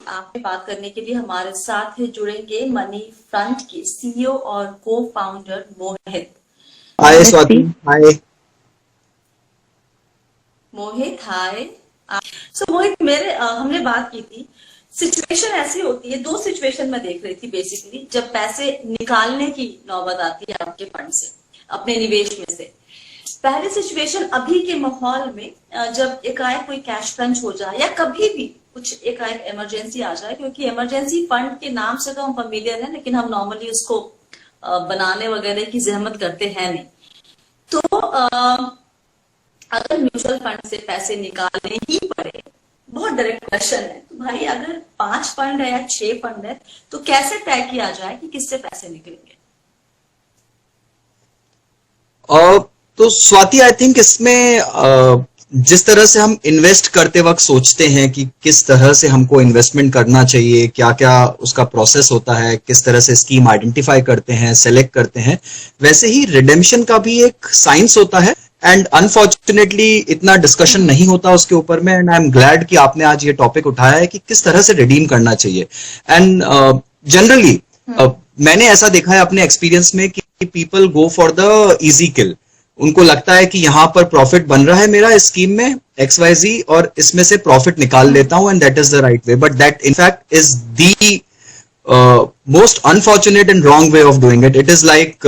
आपसे बात करने के लिए हमारे साथ जुड़ेंगे मनी फ्रंट के सीईओ और को फाउंडर मोहित। हाय स्वाति। हाय। मोहित हाय। सो मोहित, मेरे हमने बात की थी। सिचुएशन ऐसी होती है, दो सिचुएशन मैं देख रही थी बेसिकली, जब पैसे निकालने की नौबत आती है आपके फंड से, अपने निवेश में से। पहली सिचुएशन अभी के माहौल में, जब एकाएक कोई कैश क्रंच हो जाए या कभी भी कुछ एकाएक इमरजेंसी आ जाए, क्योंकि इमरजेंसी फंड के नाम से तो हम फेमिलियर हैं, लेकिन हम नॉर्मली उसको बनाने वगैरह की जहमत करते हैं नहीं। तो अगर म्यूचुअल फंड से पैसे निकालने ही पड़े, बहुत डायरेक्ट क्वेश्चन है, तो भाई अगर 5 फंड है या 6 फंड है, तो कैसे तय किया जाए कि किससे पैसे निकलेंगे? तो स्वाति, आई थिंक इसमें जिस तरह से हम इन्वेस्ट करते वक्त सोचते हैं कि किस तरह से हमको इन्वेस्टमेंट करना चाहिए, क्या क्या उसका प्रोसेस होता है, किस तरह से स्कीम आइडेंटिफाई करते हैं, सेलेक्ट करते हैं, वैसे ही रिडेम्पशन का भी एक साइंस होता है। एंड अनफॉर्चुनेटली इतना डिस्कशन नहीं होता उसके ऊपर में। एंड आई एम ग्लैड कि आपने आज ये टॉपिक उठाया है कि किस तरह से रिडीम करना चाहिए। एंड जनरली मैंने ऐसा देखा है अपने एक्सपीरियंस में कि people go for the easy किल। उनको लगता है कि यहां पर प्रॉफिट बन रहा है मेरा स्कीम में XYZ, और इसमें से प्रॉफिट निकाल लेता हूं, and that is the right way. But that in fact is the most unfortunate and wrong way of doing it. It is like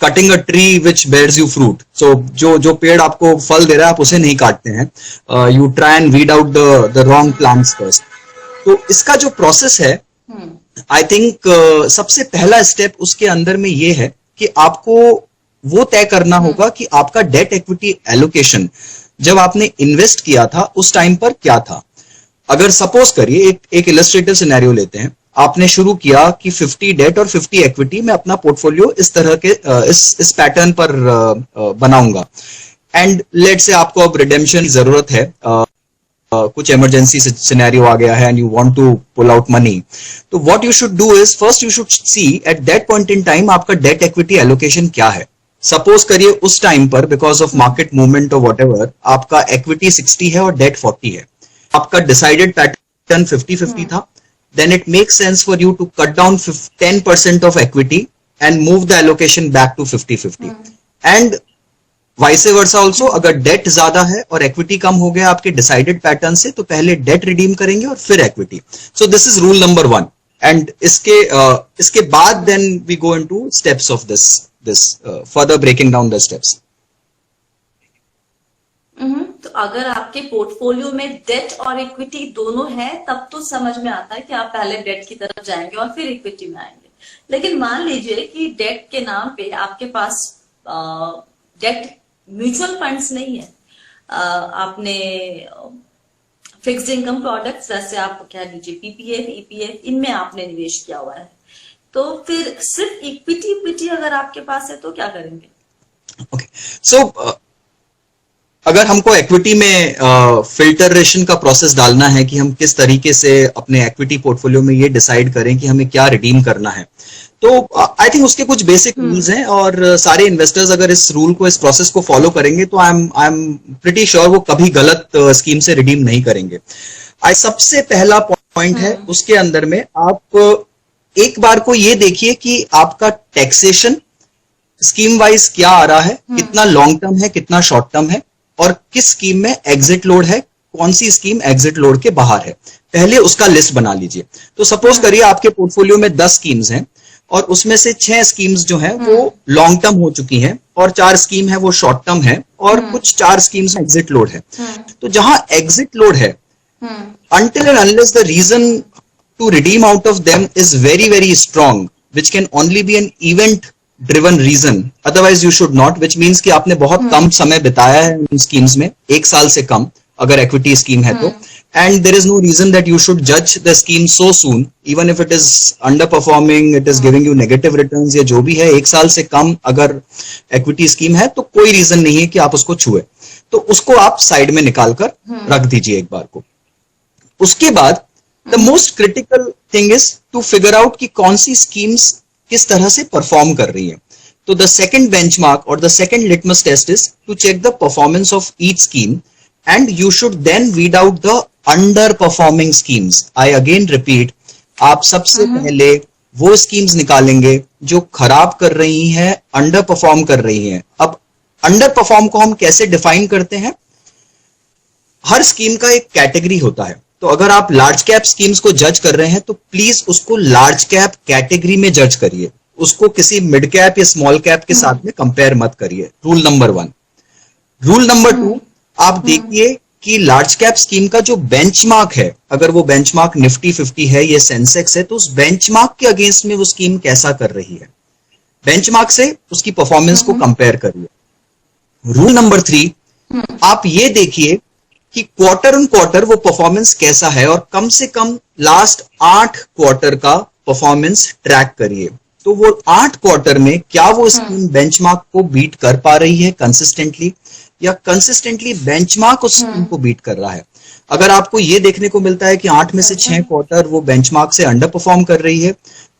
cutting a tree which bears you fruit. So जो पेड़ आपको फल दे रहा है, आप उसे नहीं काटते हैं. You try and weed out the wrong plants first. तो इसका जो प्रोसेस है, आई थिंक सबसे पहला स्टेप उसके अंदर में ये है कि आपको वो तय करना होगा कि आपका डेट इक्विटी एलोकेशन जब आपने इन्वेस्ट किया था उस टाइम पर क्या था। अगर सपोज करिए एक इलस्ट्रेटिव सिनेरियो लेते हैं, आपने शुरू किया कि 50 डेट और 50 इक्विटी में अपना पोर्टफोलियो इस तरह के इस पैटर्न पर बनाऊंगा। एंड लेट से आपको अब रिडेम्पशन की जरूरत है, कुछ इमरजेंसी सिनेरियो आ गया है and you want to pull out money. तो what you should do is, first you should see at that point in time आपका डेट इक्विटी एलोकेशन क्या है। सपोज करिए उस टाइम पर बिकॉज ऑफ मार्केट मूवमेंट और व्हाटएवर आपका equity 60 है और डेट 40 है। आपका डिसाइडेड पैटर्न 50-50 था, then it makes sense for you to cut down 10% of equity and move the allocation back to 50-50. And vice versa also, अगर date ज्यादा है और इक्विटी कम हो गया आपके डिसाइडेड पैटर्न से, तो पहले डेट रिडीम करेंगे और फिर equity. So this is rule number 1। And इसके बाद then we go into steps of this further breaking down the steps. तो अगर आपके पोर्टफोलियो में डेट और इक्विटी दोनों है, तब तो समझ में आता है कि आप पहले डेट की तरफ जाएंगे और फिर इक्विटी में आएंगे। लेकिन मान लीजिए कि डेट के नाम पे आपके पास डेट म्यूचुअल फंड्स नहीं है, आपने फिक्स्ड इनकम प्रोडक्ट्स, जैसे आप कह लीजिए PPF, EPF, इनमें आपने निवेश किया हुआ है, तो फिर सिर्फ इक्विटी अगर आपके पास है तो क्या करेंगे? ओके, सो अगर हमको इक्विटी में फिल्टरेशन का प्रोसेस डालना है कि हम किस तरीके से अपने इक्विटी पोर्टफोलियो में ये डिसाइड करें कि हमें क्या रिडीम करना है, तो आई थिंक उसके कुछ बेसिक रूल्स हैं, और सारे इन्वेस्टर्स अगर इस रूल को, इस प्रोसेस को फॉलो करेंगे तो आई एम प्रिटी श्योर वो कभी गलत स्कीम से रिडीम नहीं करेंगे। सबसे पहला पॉइंट है, उसके अंदर में आप एक बार को ये देखिए कि आपका टैक्सेशन स्कीम वाइज क्या आ रहा है, कितना लॉन्ग टर्म है, कितना शॉर्ट टर्म है, और किस स्कीम में एग्जिट लोड है, कौन सी स्कीम एग्जिट लोड के बाहर है। पहले उसका लिस्ट बना लीजिए। तो सपोज करिए आपके पोर्टफोलियो में 10 स्कीम्स हैं और उसमें से 6 स्कीम्स जो हैं वो लॉन्ग टर्म हो चुकी हैं और 4 स्कीम है वो शॉर्ट टर्म है, और कुछ 4 स्कीम्स में एग्जिट लोड है। तो जहां एग्जिट लोड है, until and unless the reason to redeem out of them is very very strong, which can only be an event driven reason, otherwise you should not, which means कि आपने बहुत कम समय बिताया है इन स्कीम्स में, 1 साल से कम अगर इक्विटी स्कीम है तो, and there is no reason that you should जज the scheme so soon, even if it is underperforming, it is giving you negative returns या जो भी है, 1 साल से कम अगर इक्विटी स्कीम है तो कोई रीजन नहीं है कि आप उसको छुए। तो उसको आप साइड में निकाल कर रख दीजिए एक बार को। उसके बाद the most critical thing is to figure out कि कौन सी स्कीम्स किस तरह से परफॉर्म कर रही है। तो द सेकंड बेंचमार्क और the second litmus test is to check the performance of each scheme, and you should then weed out the under performing schemes. I again repeat, आप सबसे पहले वो स्कीम्स निकालेंगे जो खराब कर रही हैं, अंडर परफॉर्म कर रही हैं। अब अंडर परफॉर्म को हम कैसे डिफाइन करते हैं? हर स्कीम का एक कैटेगरी होता है, तो अगर आप लार्ज कैप स्कीम्स को जज कर रहे हैं तो प्लीज उसको लार्ज कैप कैटेगरी में जज करिए, उसको किसी मिड कैप या स्मॉल कैप के साथ में कंपेयर मत करिए। Rule number 1। रूल नंबर 2, आप देखिए कि लार्ज कैप स्कीम का जो बेंचमार्क है, अगर वो बेंचमार्क निफ्टी 50 है या सेंसेक्स है, तो उस बेंचमार्क के अगेंस्ट में वो स्कीम कैसा कर रही है, बेंचमार्क से उसकी परफॉर्मेंस को कंपेयर करिए। रूल नंबर 3, आप ये देखिए कि क्वार्टर ऑन क्वार्टर वो परफॉर्मेंस कैसा है और कम से कम लास्ट 8 क्वार्टर का परफॉर्मेंस ट्रैक करिए। तो वो 8 क्वार्टर में क्या वो स्कीम बेंचमार्क को बीट कर पा रही है कंसिस्टेंटली, या कंसिस्टेंटली बेंचमार्क उस स्कीम को बीट कर रहा है। अगर आपको ये देखने को मिलता है कि 8 में से 6 क्वार्टर वो बेंचमार्क से अंडर परफॉर्म कर रही है,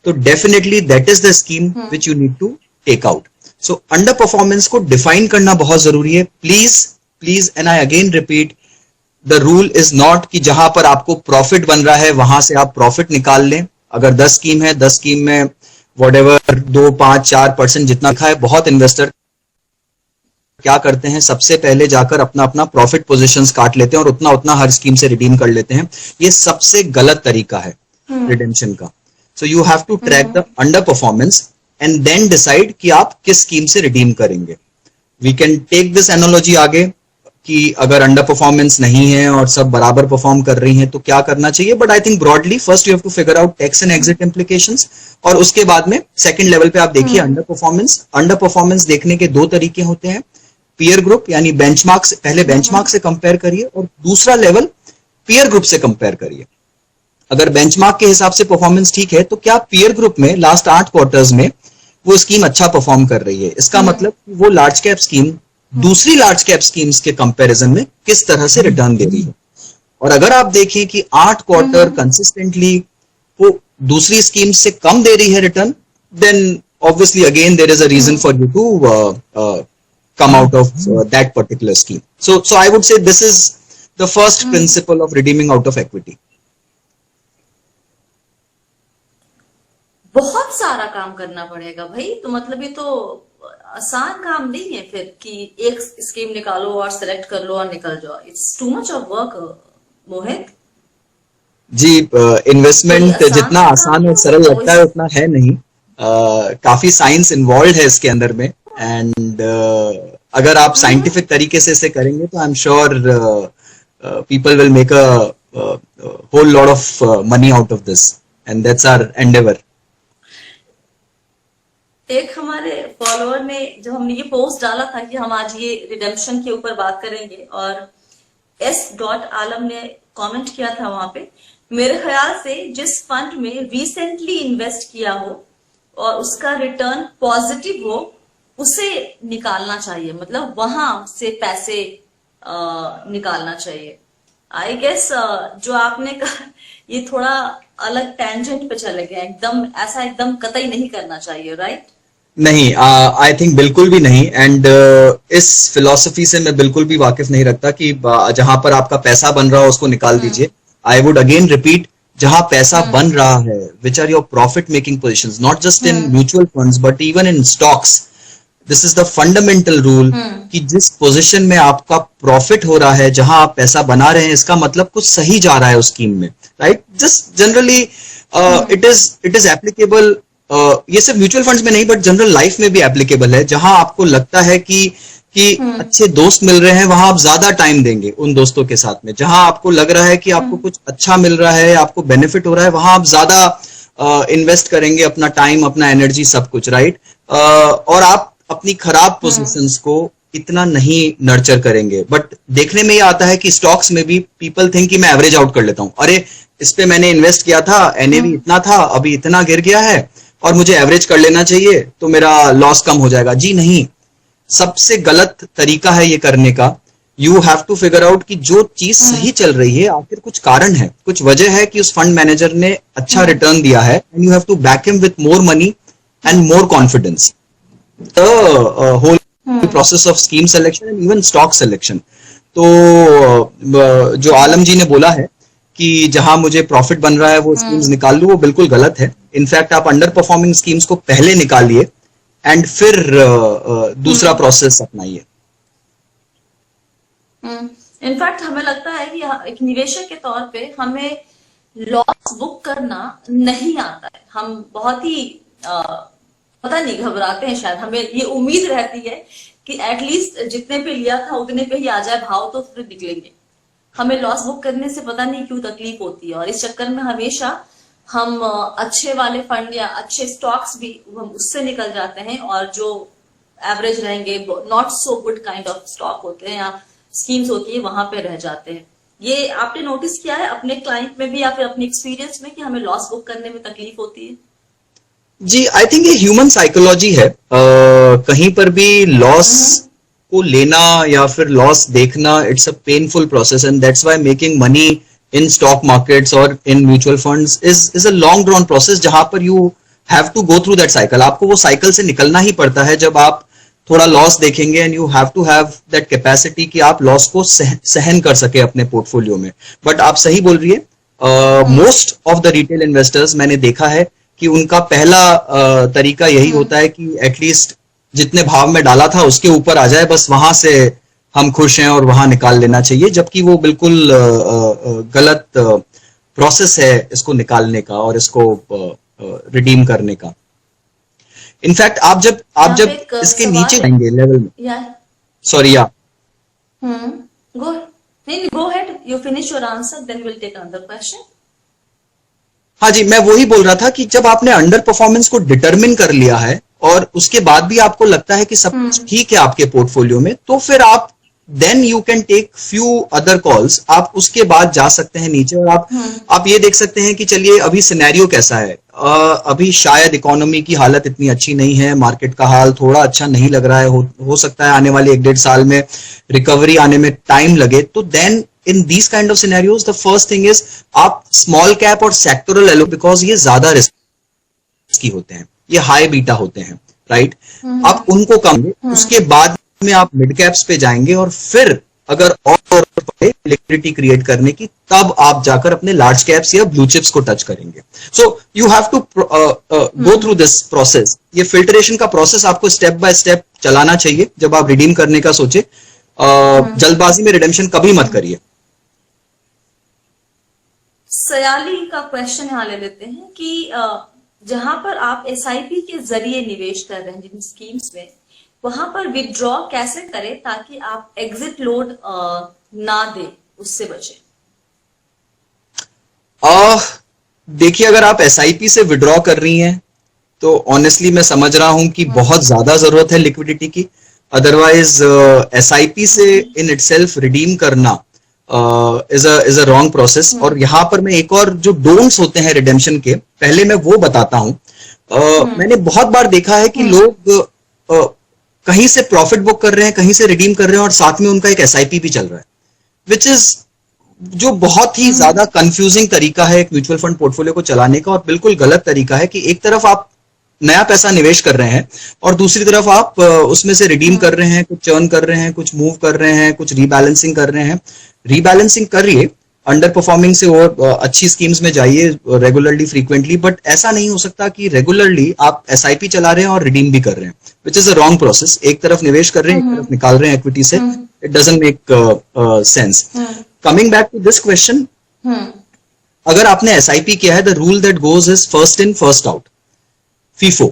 तो definitely that is the scheme which you need to take out. So under performance को डिफाइन करना बहुत जरूरी है। Please and I again repeat, the rule is not कि जहां पर आपको प्रॉफिट बन रहा है वहां से आप प्रॉफिट निकाल लें। अगर 10 स्कीम है, 10 स्कीम में व्हाटएवर 2, 5, 4% जितना लिखा है, बहुत इन्वेस्टर क्या करते हैं, सबसे पहले जाकर अपना अपना प्रॉफिट पोजीशंस काट लेते हैं और उतना उतना हर स्कीम से रिडीम कर लेते हैं। ये सबसे गलत तरीका है रिडेम्पशन का। So you have to track the under performance and then decide कि आप किस स्कीम से रिडीम करेंगे। We can take this analogy आगे कि अगर अंडर परफॉर्मेंस नहीं है और सब बराबर परफॉर्म कर रही हैं तो क्या करना चाहिए, but I think broadly first you have to figure out tax and exit implications, और उसके बाद में सेकंड लेवल पे आप देखिए अंडर परफॉर्मेंस। अंडर परफॉर्मेंस देखने के 2 तरीके होते हैं, पीयर ग्रुप यानी बेंचमार्क से, पहले बेंचमार्क से कंपेयर करिए, और दूसरा लेवल पीयर ग्रुप से कंपेयर करिए। अगर बेंचमार्क के हिसाब से परफॉर्मेंस ठीक है तो क्या पीयर ग्रुप में लास्ट 8 क्वार्टर्स में वो स्कीम अच्छा परफॉर्म कर रही है? इसका मतलब वो लार्ज कैप स्कीम दूसरी लार्ज कैप स्कीम्स के कंपैरिजन में किस तरह से रिटर्न दे रही है। और अगर आप देखें कि 8 क्वार्टर कंसिस्टेंटली वो दूसरी स्कीम से कम दे रही है return, then obviously again there is a reason for you to come out of that particular scheme. So I would say this is the first principle of redeeming out of equity. बहुत सारा काम करना पड़ेगा भाई, तो मतलब ये तो आसान काम नहीं है फिर कि एक स्कीम निकालो और सिलेक्ट कर लो और निकल जाओ। It's too much of work Mohit ji. Investment जितना आसान और सरल लगता है उतना है नहीं, काफी साइंस इन्वॉल्व है इसके अंदर में, एंड अगर आप साइंटिफिक तरीके से इसे करेंगे तो I am sure people will make a whole lot of money out of this, and that's our endeavour. एक हमारे फॉलोअर ने जब हमने ये पोस्ट डाला था कि हम आज ये रिडेम्पशन के ऊपर बात करेंगे, और S.आलम ने कमेंट किया था वहां पे, मेरे ख्याल से जिस फंड में रिसेंटली इन्वेस्ट किया हो और उसका रिटर्न पॉजिटिव हो उसे निकालना चाहिए, मतलब वहां से पैसे निकालना चाहिए। आई गेस जो आपने कहा ये थोड़ा अलग टेंजेंट पे चले गए, एकदम ऐसा एकदम कतई नहीं करना चाहिए, राइट? नहीं, आई थिंक बिल्कुल भी नहीं, एंड इस फिलॉसफी से मैं बिल्कुल भी वाकिफ नहीं रखता कि जहां पर आपका पैसा बन रहा हो उसको निकाल दीजिए। आई वुड अगेन रिपीट, जहां पैसा बन रहा है, which are your profit making positions, not just in mutual funds but even in stocks, this is the fundamental rule कि जिस पोजीशन में आपका प्रॉफिट हो रहा है, जहां आप पैसा बना रहे हैं, इसका मतलब कुछ सही जा रहा है उस स्कीम में, right? Just generally it is applicable, ये सिर्फ म्यूचुअल फंड्स में नहीं बट जनरल लाइफ में भी एप्लीकेबल है। जहां आपको लगता है कि अच्छे दोस्त मिल रहे हैं, वहां आप ज्यादा टाइम देंगे उन दोस्तों के साथ में। जहां आपको लग रहा है कि आपको कुछ अच्छा मिल रहा है, आपको बेनिफिट हो रहा है, वहां आप ज्यादा इन्वेस्ट करेंगे अपना टाइम, अपना एनर्जी, सब कुछ, राइट? और आप अपनी खराब पोजीशंस को इतना नहीं नर्चर करेंगे। बट देखने में ये आता है कि स्टॉक्स में भी पीपल थिंक कि मैं एवरेज आउट कर लेता हूं, अरे इस पे मैंने इन्वेस्ट किया था, एनएवी इतना था, अभी इतना गिर गया है और मुझे एवरेज कर लेना चाहिए तो मेरा लॉस कम हो जाएगा। जी नहीं, सबसे गलत तरीका है ये करने का। You have to figure out कि जो चीज सही चल रही है आखिर कुछ कारण है, कुछ वजह है कि उस फंड मैनेजर ने अच्छा रिटर्न दिया है, and you have to back him with more money and more confidence. The whole process of scheme selection and even stock selection. तो जो आलम जी ने बोला है कि जहां मुझे प्रॉफिट बन रहा है वो स्कीम्स निकाल लूं, वो बिल्कुल गलत है। इनफैक्ट आप अंडर परफॉर्मिंग स्कीम्स को पहले निकालिए एंड फिर दूसरा प्रोसेस अपनाइए। इनफैक्ट हमें लगता है कि एक निवेशक के तौर पे हमें लॉस बुक करना नहीं आता है। हम बहुत ही पता नहीं घबराते हैं, शायद हमें ये उम्मीद रहती है कि एटलीस्ट जितने पे लिया था उतने पे ही आ जाए भाव तो फिर निकलेंगे। हमें लॉस बुक करने से पता नहीं क्यों तकलीफ होती है, और इस चक्कर में हमेशा हम अच्छे वाले फंड या अच्छे स्टॉक्स भी हम उससे निकल जाते हैं, और जो एवरेज रहेंगे not so good kind of stock होते हैं या स्कीम्स होती है वहां पे रह जाते हैं। ये आपने नोटिस किया है अपने क्लाइंट में भी या फिर अपने एक्सपीरियंस में कि हमें लॉस बुक करने में तकलीफ होती है? जी, आई थिंक ये ह्यूमन साइकोलॉजी है। कहीं पर भी लॉस को लेना या फिर लॉस देखना, it's a painful process, and that's why making money in stock markets और in mutual funds is a long drawn process, जहां पर you have to go through that cycle. आपको वो साइकिल से निकलना ही पड़ता है जब आप थोड़ा लॉस देखेंगे, and you have to have that capacity कि आप लॉस को सहन कर सके अपने पोर्टफोलियो में। बट आप सही बोल रही है, most of the retail investors मैंने देखा है कि उनका पहला तरीका यही होता है कि एटलीस्ट जितने भाव में डाला था उसके ऊपर आ जाए, बस वहां से हम खुश हैं और वहां निकाल लेना चाहिए, जबकि वो बिल्कुल गलत प्रोसेस है इसको निकालने का और इसको रिडीम करने का। इनफैक्ट आप जब इसके नीचे जाएंगे लेवल में, सॉरी या go ahead, you finish your answer then will take another question. हाँ जी, मैं वही बोल रहा था कि जब आपने अंडर परफॉर्मेंस को डिटरमिन कर लिया है और उसके बाद भी आपको लगता है कि सब कुछ ठीक है आपके पोर्टफोलियो में, तो फिर आप then you can take few other calls. आप उसके बाद जा सकते हैं नीचे और आप ये देख सकते हैं कि चलिए अभी सिनेरियो कैसा है। अभी शायद इकोनॉमी की हालत इतनी अच्छी नहीं है, मार्केट का हाल थोड़ा अच्छा नहीं लग रहा है, हो सकता है आने वाले 1-1.5 साल में रिकवरी आने में टाइम लगे। तो then in these kind of scenarios the first thing is आप small cap और sectoral एलो, बिकॉज ये ज्यादा रिस्की होते हैं, ये हाई बीटा होते हैं, राइट? आप उनको कम, उसके बाद में आप मिड कैप्स पे जाएंगे और फिर अगर और लिक्विडिटी क्रिएट करने की, तब आप जाकर अपने लार्ज कैप्स या ब्लू चिप्स को टच करेंगे। So you have to go through this process. ये फिल्ट्रेशन का प्रोसेस आपको स्टेप बाय स्टेप चलाना चाहिए जब आप रिडीम करने का सोचे। जल्दबाजी में रिडेम्पशन कभी मत करिए। सयाली का क्वेश्चन यहाँ ले लेते हैं कि जहां पर आप एसआईपी के जरिए निवेश कर रहे हैं जिन स्कीम्स में, वहां पर विथड्रॉ कैसे करें ताकि आप एग्जिट लोड ना दे, उससे बचे? देखिए, अगर आप एसआईपी से विड्रॉ कर रही हैं तो ऑनेस्टली मैं समझ रहा हूं कि बहुत ज्यादा जरूरत है लिक्विडिटी की। अदरवाइज एसआईपी से इन इटसेल्फ रिडीम करना इज अ रॉन्ग प्रोसेस। और यहाँ पर मैं एक और जो डोंट्स होते हैं रिडेम्पशन के, पहले मैं वो बताता हूं। मैंने बहुत बार देखा है कि लोग कहीं से प्रॉफिट बुक कर रहे हैं, कहीं से रिडीम कर रहे हैं और साथ में उनका एक एसआईपी भी चल रहा है, विच इज जो बहुत ही ज्यादा कंफ्यूजिंग तरीका है एक म्यूचुअल फंड पोर्टफोलियो को चलाने का, और बिल्कुल गलत तरीका है कि एक तरफ आप नया पैसा निवेश कर रहे हैं और दूसरी तरफ आप उसमें से रिडीम कर रहे हैं, कुछ चर्न कर रहे हैं, कुछ मूव कर रहे हैं, कुछ रीबैलेंसिंग कर रहे हैं। रीबैलेंसिंग करिए, अंडर परफॉर्मिंग से और अच्छी स्कीम्स में जाइए रेगुलरली, फ्रीक्वेंटली, बट ऐसा नहीं हो सकता कि रेगुलरली आप एसआईपी चला रहे हैं और रिडीम भी कर रहे हैं, विच इज अ रॉन्ग प्रोसेस। एक तरफ निवेश कर रहे हैं, एक तरफ निकाल रहे हैं इक्विटी से, it doesn't make sense. Coming back to this question, अगर आपने एसआईपी किया है, the rule that goes is first in first out, FIFO.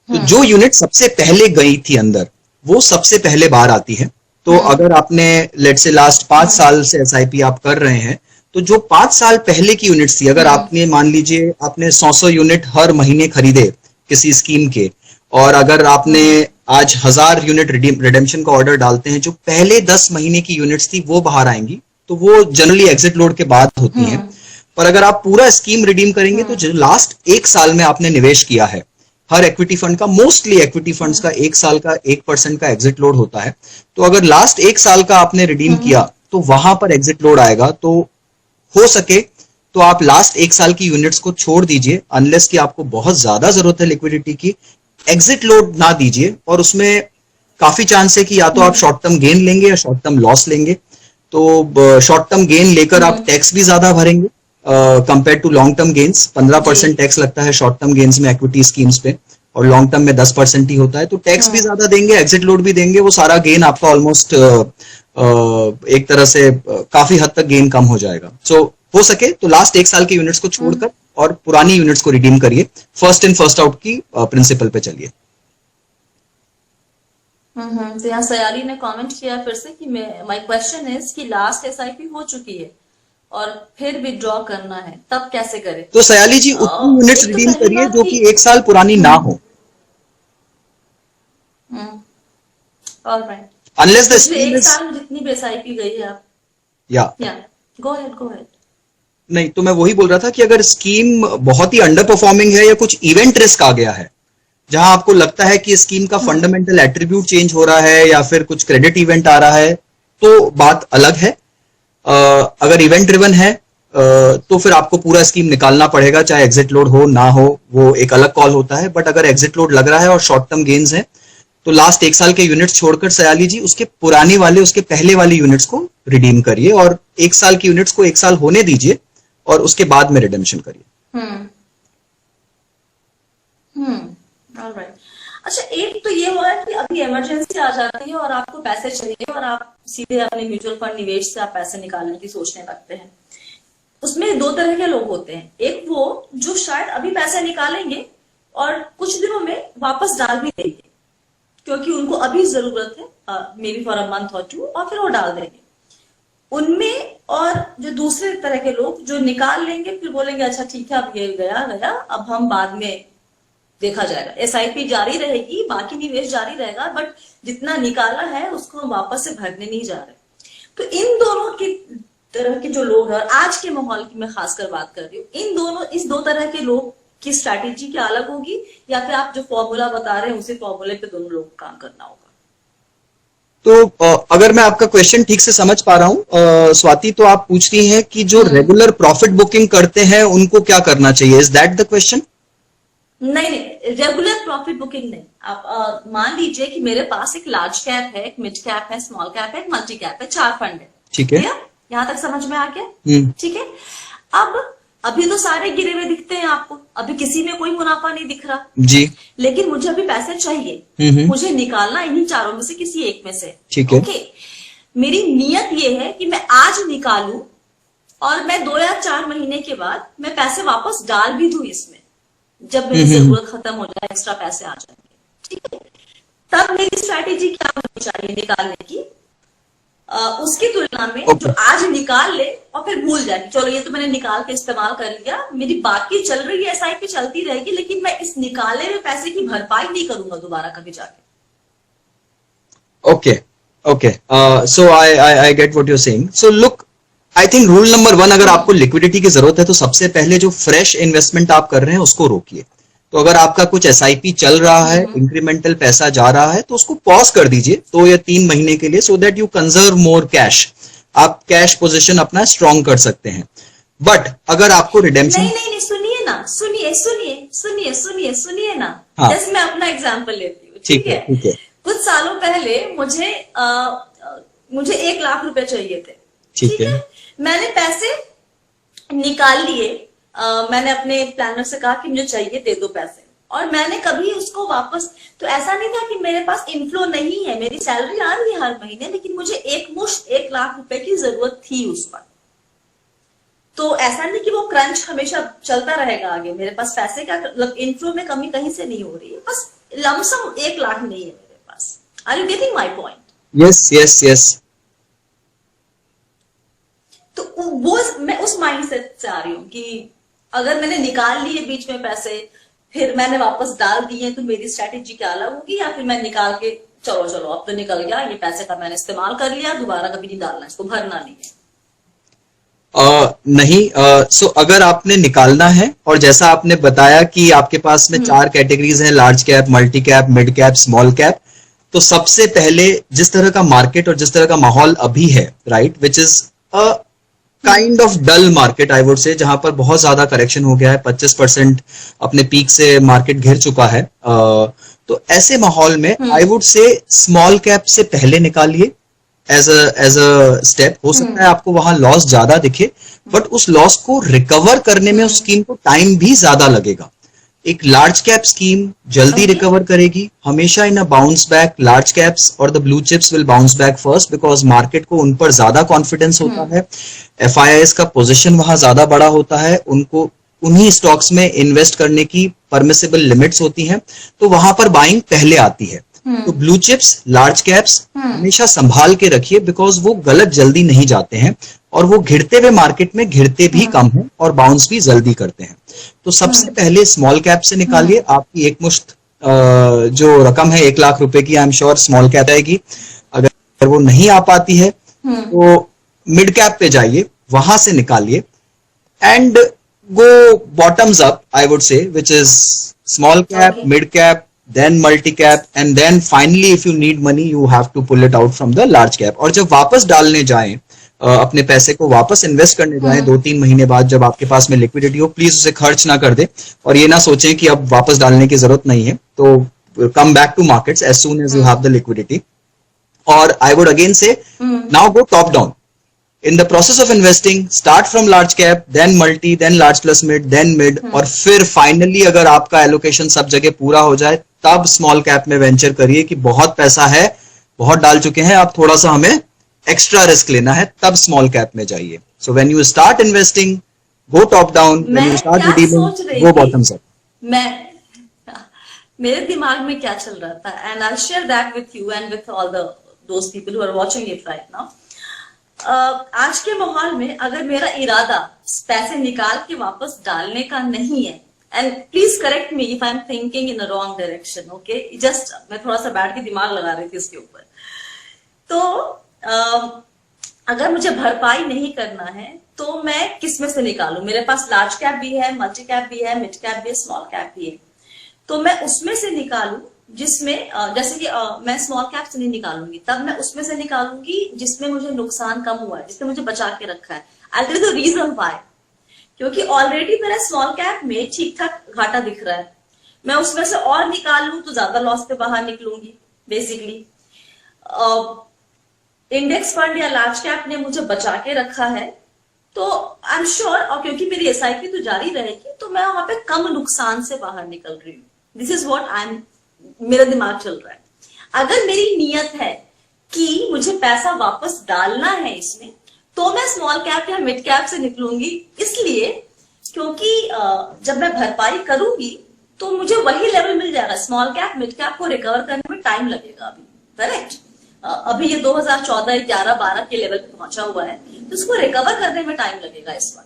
तो जो यूनिट सबसे पहले गई थी अंदर, वो सबसे पहले बाहर आती है। तो अगर आपने लेट्स से लास्ट 5 साल से एसआईपी आप कर रहे हैं, तो जो 5 साल पहले की यूनिट्स थी, अगर आपने मान लीजिए आपने 100 यूनिट हर महीने खरीदे किसी स्कीम के, और अगर आपने आज 1000 यूनिट रिडेम्पशन का ऑर्डर डालते हैं, जो पहले 10 महीने की यूनिट्स थी वो बाहर आएंगी, तो वो जनरली एग्जिट लोड के बाद होती हैं। पर अगर आप पूरा स्कीम रिडीम करेंगे तो जो लास्ट 1 साल में आपने निवेश किया है, हर इक्विटी फंड का, मोस्टली इक्विटी फंड्स का 1 साल का 1% का एग्जिट लोड होता है। तो अगर लास्ट 1 साल का आपने रिडीम किया तो वहां पर एग्जिट लोड आएगा। तो हो सके तो आप लास्ट 1 साल की यूनिट्स को छोड़ दीजिए, अनलेस कि आपको बहुत ज्यादा जरूरत है लिक्विडिटी की। एग्जिट लोड ना दीजिए, और उसमें काफी चांस है कि या तो आप शॉर्ट टर्म गेन लेंगे या शॉर्ट टर्म लॉस लेंगे। तो शॉर्ट टर्म गेन लेकर आप टैक्स भी ज्यादा भरेंगे compare to long term gains. 15% tax लगता है शॉर्ट टर्म गेन्स में इक्विटी स्कीम्स पे, और लॉन्ग टर्म में 10% ही होता है। तो टैक्स भी ज्यादा देंगे, एग्जिट लोड भी देंगे, वो सारा गेन आपका ऑलमोस्ट एक तरह से काफी हद तक गेन कम हो जाएगा। सो हो सके तो लास्ट 1 साल के यूनिट्स को छोड़कर और पुरानी यूनिट्स को रिडीम करिए, फर्स्ट इन फर्स्ट आउट की प्रिंसिपल पे चलिए। तो यहाँ सयाली ने कमेंट किया फिर से कि माय क्वेश्चन इज कि लास्ट एसआईपी हो चुकी है और फिर विड्रॉ करना है, तब कैसे करें? तो सयाली जी उतनी यूनिट्स एक तो रिडीम पहली करिए बात जो कि 1 साल पुरानी ना हो, ऑलराइट। अनलेस द पिछले स्कीम 1 इज साल में जितनी भी एसआईपी गई है आप, या गो अहेड। नहीं, तो मैं वही बोल रहा था कि अगर स्कीम बहुत ही अंडर परफॉर्मिंग है या कुछ इवेंट रिस्क आ गया है जहां आपको लगता है कि स्कीम का फंडामेंटल एट्रीब्यूट चेंज हो रहा है या फिर कुछ क्रेडिट इवेंट आ रहा है, तो बात अलग है। अगर इवेंट ड्रिवन है तो फिर आपको पूरा स्कीम निकालना पड़ेगा, चाहे एग्जिट लोड हो ना हो, वो एक अलग कॉल होता है। बट अगर एग्जिट लोड लग रहा है और शॉर्ट टर्म गेन्स है, तो लास्ट 1 साल के यूनिट्स छोड़कर सयाली जी उसके पुराने वाले, उसके पहले वाले यूनिट्स को रिडीम करिए, और 1 साल की यूनिट्स को 1 साल होने दीजिए और उसके बाद में रिडेम्पशन करिए। ऑलराइट। अच्छा, एक तो ये हुआ कि अभी इमरजेंसी आ जाती है और आपको पैसे चाहिए और आप सीधे अपने म्यूचुअल फंड निवेश से आप पैसे निकालने की सोचने लगते हैं। उसमें 2 तरह के लोग होते हैं, एक वो जो शायद अभी पैसे निकालेंगे और कुछ दिनों में वापस डाल भी देंगे क्योंकि उनको अभी जरूरत है, may be for a month और 2, और फिर वो डाल देंगे उनमें। और जो दूसरे तरह के लोग जो निकाल लेंगे फिर बोलेंगे अच्छा ठीक है अब ये गया, अब हम बाद में देखा जाएगा, एसआईपी जारी रहेगी, बाकी निवेश जारी रहेगा, बट जितना निकाला है उसको हम वापस से भरने नहीं जा रहे। तो इन दोनों की तरह के जो लोग हैं, और आज के माहौल की मैं खासकर बात कर रही हूँ, इस 2 तरह के लोग की स्ट्रैटेजी क्या अलग होगी, या फिर आप जो फॉर्मूला बता रहे हैं उसी फॉर्मूले पे दोनों लोग काम करना होगा? तो अगर मैं आपका क्वेश्चन ठीक से समझ पा रहा हूं स्वाति, तो आप पूछती हैं कि जो रेगुलर प्रॉफिट बुकिंग करते हैं उनको क्या करना चाहिए, इज दैट द क्वेश्चन? नहीं, रेगुलर प्रॉफिट बुकिंग नहीं। आप मान लीजिए कि मेरे पास एक लार्ज कैप है, एक मिड कैप है, स्मॉल कैप है, एक मल्टी कैप है, 4 फंड है, ठीक है, यहाँ तक समझ में आ गया? ठीक है। अब अभी तो सारे गिरे हुए दिखते हैं आपको, अभी किसी में कोई मुनाफा नहीं दिख रहा जी, लेकिन मुझे अभी पैसे चाहिए, मुझे निकालना इन्हीं 4 में से किसी एक में से, ठीक है। ओके, मेरी नियत ये है कि मैं आज निकालूं और मैं 2 या 4 महीने के बाद मैं पैसे वापस डाल भी दूं इसमें, जब मेरी जरूरत खत्म हो जाए, एक्स्ट्रा पैसे आ जाएंगे, ठीक है। तब मेरी स्ट्रैटेजी क्या होनी चाहिए निकालने की? उसकी तुलना में जो आज निकाल ले और फिर भूल जाए, चलो ये तो मैंने निकाल के इस्तेमाल कर लिया, मेरी बाकी चल रही है एसआईपी चलती रहेगी, लेकिन मैं इस निकाले हुए पैसे की भरपाई नहीं करूंगा दोबारा कभी जाके। Okay, so I get what you are saying. So look, I think rule number 1, अगर आपको लिक्विडिटी की जरूरत है तो सबसे पहले जो फ्रेश इन्वेस्टमेंट आप कर रहे हैं उसको रोकिए। तो अगर आपका कुछ एसआईपी चल रहा है, इंक्रीमेंटल पैसा जा रहा है, तो उसको पॉज कर दीजिए 2 या 3 महीने के लिए, so that you conserve more cash. आप कैश पोजीशन अपना स्ट्रॉन्ग कर सकते हैं। बट अगर आपको रिडेम्पशन, नहीं, सुनिए ना, सुनिए ना, हाँ, जैसे मैं अपना एग्जाम्पल लेती हूँ, ठीक है। कुछ सालों पहले मुझे 1 लाख रुपए चाहिए थे, ठीक है। मैंने पैसे निकाल लिए, मैंने अपने प्लानर से कहा कि मुझे चाहिए, दे दो पैसे, और मैंने कभी उसको वापस, तो ऐसा नहीं था कि मेरे पास इनफ्लो नहीं है, मेरी सैलरी आ रही है हर महीने, लेकिन मुझे एक मुश्त 1 लाख रुपए की जरूरत थी उस पर। तो ऐसा नहीं कि वो क्रंच हमेशा चलता रहेगा आगे, मेरे पास पैसे का इनफ्लो में कमी कहीं से नहीं हो रही है, बस लमसम 1 लाख नहीं है मेरे पास। Are you getting my point? Yes. तो वो मैं उस माइंडसेट से आ रही हूँ कि अगर मैंने निकाल लिए बीच में पैसे, फिर मैंने वापस डाल दिए, तो मेरी स्ट्रैटेजी क्या अलग होगी, या फिर मैं निकाल के चलो अब तो निकल गया, ये पैसे का मैंने इस्तेमाल कर लिया, दोबारा कभी नहीं डालना, इसको भरना नहीं है। नहीं, सो अगर आपने निकालना है, और जैसा आपने बताया कि आपके पास में 4 कैटेगरीज हैं, large cap, multi cap, mid cap, small cap, तो सबसे पहले जिस तरह का मार्केट और जिस तरह का माहौल अभी है, right, which is a kind of dull market, I would say, जहां पर बहुत ज्यादा करेक्शन हो गया है, 25% अपने पीक से मार्केट घिर चुका है। तो ऐसे माहौल में आई वुड से स्मॉल कैप से पहले निकालिए, एज अ स्टेप। हो सकता है आपको वहां लॉस ज्यादा दिखे, बट उस लॉस को रिकवर करने में उस स्कीम को टाइम भी ज्यादा लगेगा। एक लार्ज कैप स्कीम जल्दी ओके। रिकवर करेगी हमेशा इन अ बाउंस बैक। लार्ज कैप्स और the blue chips will bounce back first because market को उन पर ज्यादा कॉन्फिडेंस होता है, एफआईआईएस का पोजीशन वहां ज्यादा बड़ा होता है, उनको उन्हीं स्टॉक्स में इन्वेस्ट करने की परमिसिबल लिमिट्स होती हैं, तो वहां पर बाइंग पहले आती है। तो ब्लू चिप्स, लार्ज कैप्स हमेशा संभाल के रखिए बिकॉज वो गलत जल्दी नहीं जाते हैं और वो घिरते हुए मार्केट में घिरते भी कम हैं और बाउंस भी जल्दी करते हैं। तो सबसे पहले स्मॉल कैप से निकालिए। आपकी एक मुश्त जो रकम है 1 लाख रुपए की, आई एम श्योर स्मॉल कैप आएगी। अगर वो नहीं आ पाती है तो मिड कैप पे जाइए, वहां से निकालिए and go bottoms up, I would say, which is small cap, Okay. mid cap, then multi cap, and then finally if you need money you have to pull it out from the large cap. और जब वापस डालने जाएं, अपने पैसे को वापस invest करने जाएं 2-3 महीने बाद जब आपके पास में लिक्विडिटी हो, प्लीज उसे खर्च ना कर दे और ये ना सोचें कि अब वापस डालने की जरूरत नहीं है। तो come back to markets as soon as you have the liquidity. और I would again say now go top down in the process of investing. Start from large cap, then multi, then large plus mid, then mid, और फिर finally अगर आपका allocation सब जगह पूरा हो जाए तब स्मॉल कैप में वेंचर करिए कि बहुत पैसा है, बहुत डाल चुके हैं, अब थोड़ा सा हमें एक्स्ट्रा रिस्क लेना है, तब स्मॉल कैप में जाइए। So when you start investing go top down, when you start redeeming go bottoms up. मैं मेरे दिमाग में क्या चल रहा था, and I share that with you and with all those people who are watching it right now. आज के माहौल में अगर मेरा इरादा पैसे निकाल के वापस डालने का नहीं है, and please correct me if I am thinking in a wrong direction, okay, just मैं थोड़ा सा बैठ के दिमाग लगा रही थी इसके ऊपर। तो अगर मुझे भरपाई नहीं करना है तो मैं किस में से निकालूं? मेरे पास लार्ज कैप भी है, मल्टी कैप भी है, मिड कैप भी है, स्मॉल कैप भी है, तो मैं उसमें से निकालूं जिसमें जैसे कि मैं स्मॉल कैप से नहीं निकालूंगी, तब मैं उसमें से निकालूंगी जिसमें मुझे नुकसान कम हुआ है, जिसने मुझे बचा के रखा है। I tell you the reason why, क्योंकि ऑलरेडी मेरा स्मॉल कैप में ठीक ठाक घाटा दिख रहा है, मैं उसमें से और निकालूं तो ज्यादा लॉस पे बाहर निकलूंगी बेसिकली। इंडेक्स फंड या लार्ज कैप ने मुझे बचा के रखा है तो आई एम श्योर, और क्योंकि मेरी एसआईपी तो जारी रहेगी तो मैं वहां पे कम नुकसान से बाहर निकल रही हूँ। This is what I am, मेरा दिमाग चल रहा है। अगर मेरी नियत है कि मुझे पैसा वापस डालना है इसमें, तो मैं स्मॉल कैप या मिड कैप से निकलूंगी, इसलिए क्योंकि जब मैं भरपाई करूंगी तो मुझे वही लेवल मिल जाएगा। स्मॉल कैप मिड कैप को रिकवर करने में टाइम लगेगा अभी, करेक्ट? अभी ये 2014, 11, 12 के लेवल पे पहुंचा हुआ है, तो इसको रिकवर करने में टाइम लगेगा इस बार।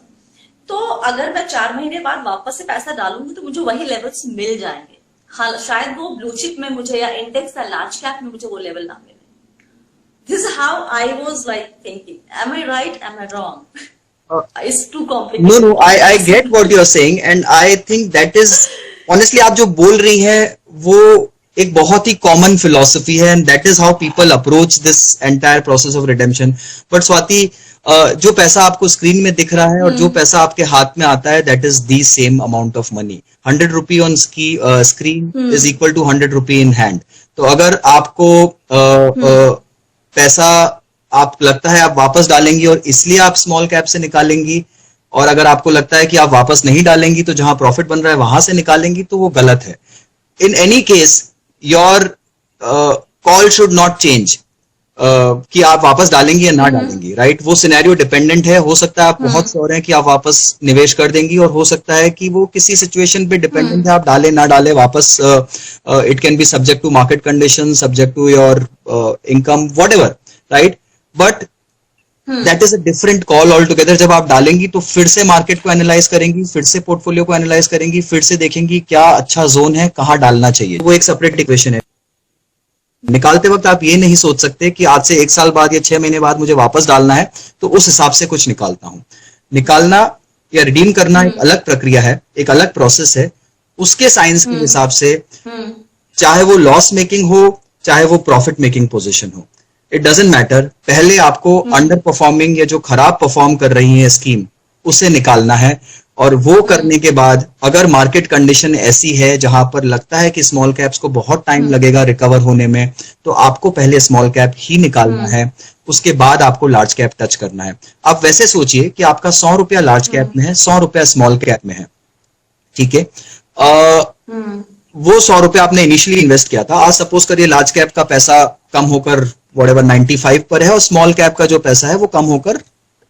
तो अगर मैं 4 महीने बाद वापस से पैसा डालूंगी तो मुझे वही लेवल्स मिल जाएंगे। हाँ, शायद वो ब्लू चिप में मुझे या इंडेक्स या लार्ज कैप में मुझे वो लेवल ना मिले। This is how I was like thinking. Am I right, am I wrong? It's too complicated. No, I get what you are saying and I think that is honestly आप जो बोल रही हैं वो एक बहुत ही कॉमन फिलॉसफी है and that is how people approach this entire process of redemption. But Swati, जो पैसा आपको स्क्रीन में दिख रहा है और जो पैसा आपके हाथ में आता है, that is the same amount of money. 100 rupee on screen is equal to 100 rupee in hand. तो अगर आपको पैसा आप लगता है आप वापस डालेंगी और इसलिए आप स्मॉल कैप से निकालेंगी, और अगर आपको लगता है कि आप वापस नहीं डालेंगी तो जहां प्रॉफिट बन रहा है वहां से निकालेंगी, तो वो गलत है। In any case your call should not change कि आप वापस डालेंगी या ना डालेंगी, राइट? वो सिनेरियो डिपेंडेंट है। हो सकता है आप बहुत श्योर हैं कि आप वापस निवेश कर देंगी, और हो सकता है कि वो किसी सिचुएशन पे डिपेंडेंट है, आप डाले ना डाले वापस। It can be subject to market condition, subject to your income, whatever, right? But that is a different call all together. जब आप डालेंगी तो फिर से मार्केट को एनालाइज करेंगी, फिर से पोर्टफोलियो को एनालाइज करेंगी, फिर से देखेंगी क्या अच्छा जोन है, कहाँ डालना चाहिए। वो एक सेपरेट इक्वेशन है। निकालते वक्त आप ये नहीं सोच सकते कि आज से 1 साल बाद या 6 महीने बाद मुझे वापस डालना है तो उस हिसाब से कुछ निकालता हूं। निकालना या रिडीम करना एक अलग प्रक्रिया है, एक अलग प्रोसेस है। उसके साइंस के हिसाब से चाहे वो लॉस मेकिंग हो, चाहे वो प्रॉफिट मेकिंग पोजीशन हो, इट डजेंट मैटर। पहले आपको अंडर परफॉर्मिंग या जो खराब परफॉर्म कर रही है स्कीम, उसे निकालना है। और वो करने के बाद अगर मार्केट कंडीशन ऐसी है जहां पर लगता है कि स्मॉल कैप्स को बहुत टाइम लगेगा रिकवर होने में, तो आपको पहले स्मॉल कैप ही निकालना है, उसके बाद आपको लार्ज कैप टच करना है। आप वैसे सोचिए कि आपका 100 रुपया लार्ज कैप में है, 100 रुपया स्मॉल कैप में है, ठीक है। वो 100 रुपया आपने इनिशियली इन्वेस्ट किया था, आज सपोज करिए लार्ज कैप का पैसा कम होकर व्हाटएवर 95 पर है और स्मॉल कैप का जो पैसा है वो कम होकर